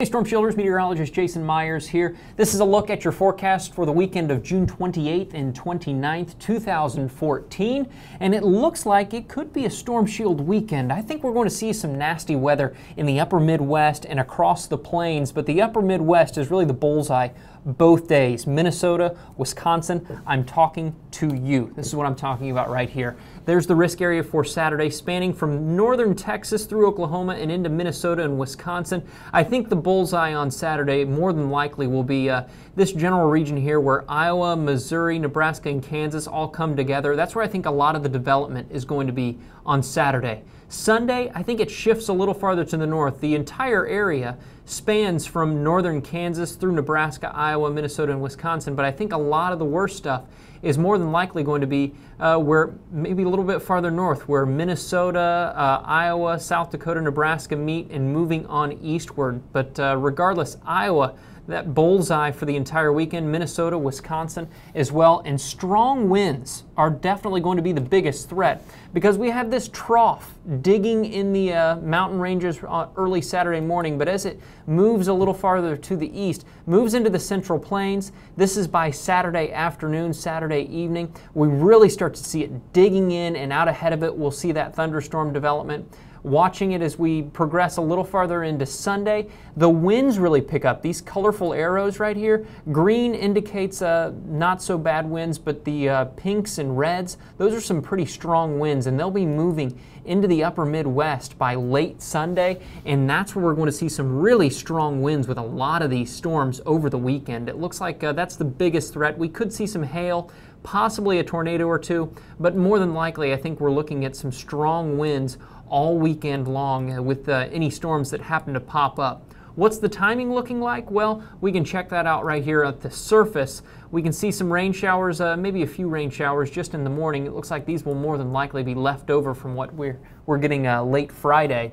Hey Storm Shielders, meteorologist Jason Myers here. This is a look at your forecast for the weekend of June 28th and 29th, 2014. And it looks like it could be a storm shield weekend. I think we're going to see some nasty weather in the upper Midwest and across the plains, but the upper Midwest is really the bullseye both days. Minnesota, Wisconsin, I'm talking to you. This is what I'm talking about right here. There's the risk area for Saturday, spanning from northern Texas through Oklahoma and into Minnesota and Wisconsin. I think the bullseye on Saturday more than likely will be this general region here where Iowa, Missouri, Nebraska, and Kansas all come together. That's where I think a lot of the development is going to be on Saturday. Sunday, I think it shifts a little farther to the north. The entire area spans from northern Kansas through Nebraska, Iowa, Minnesota, and Wisconsin, but I think a lot of the worst stuff is more than likely going to be where maybe a little bit farther north, where Minnesota, Iowa, South Dakota, Nebraska meet and moving on eastward. But regardless, Iowa, that bullseye for the entire weekend, Minnesota, Wisconsin as well, and strong winds are definitely going to be the biggest threat because we have this trough digging in the mountain ranges early Saturday morning, but as it moves a little farther to the east, moves into the central plains. This is by Saturday afternoon, Saturday evening. We really start to see it digging in, and out ahead of it, we'll see that thunderstorm development. Watching it as we progress a little farther into Sunday, the winds really pick up. These colorful arrows right here, green indicates not so bad winds, but the pinks and reds, those are some pretty strong winds, and they'll be moving into the upper Midwest by late Sunday, and that's where we're going to see some really strong winds with a lot of these storms over the weekend. It looks like that's the biggest threat. We could see some hail, possibly a tornado or two, but more than likely I think we're looking at some strong winds all weekend long with any storms that happen to pop up. What's the timing looking like? Well, we can check that out right here at the surface. We can see some rain showers, maybe a few rain showers just in the morning. It looks like these will more than likely be left over from what we're getting late Friday.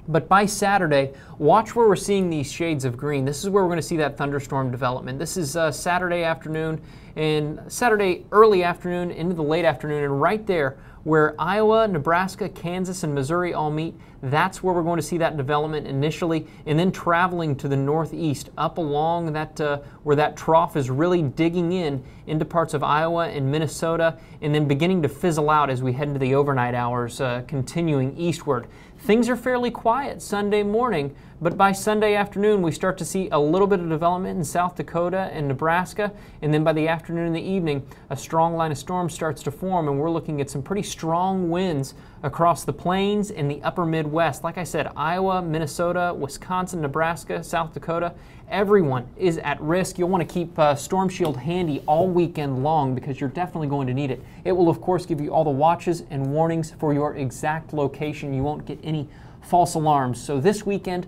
But by Saturday, watch where we're seeing these shades of green. This is where we're going to see that thunderstorm development. This is Saturday afternoon and Saturday early afternoon into the late afternoon, and right there where Iowa, Nebraska, Kansas, and Missouri all meet, that's where we're going to see that development initially, and then traveling to the northeast up along that where that trough is really digging in into parts of Iowa and Minnesota, and then beginning to fizzle out as we head into the overnight hours, continuing eastward. Things are fairly quiet Sunday morning, but by Sunday afternoon we start to see a little bit of development in South Dakota and Nebraska, and then by the afternoon and the evening a strong line of storms starts to form, and we're looking at some pretty strong winds across the plains and the upper Midwest. Like I said, Iowa, Minnesota, Wisconsin, Nebraska, South Dakota, everyone is at risk. You'll want to keep Storm Shield handy all weekend long because you're definitely going to need it. It will of course give you all the watches and warnings for your exact location. You won't get any false alarms. So this weekend,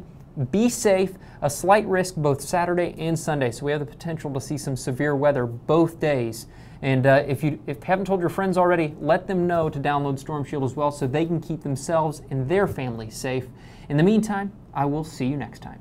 be safe. A slight risk both Saturday and Sunday. So we have the potential to see some severe weather both days. And if you haven't told your friends already, let them know to download Storm Shield as well so they can keep themselves and their families safe. In the meantime, I will see you next time.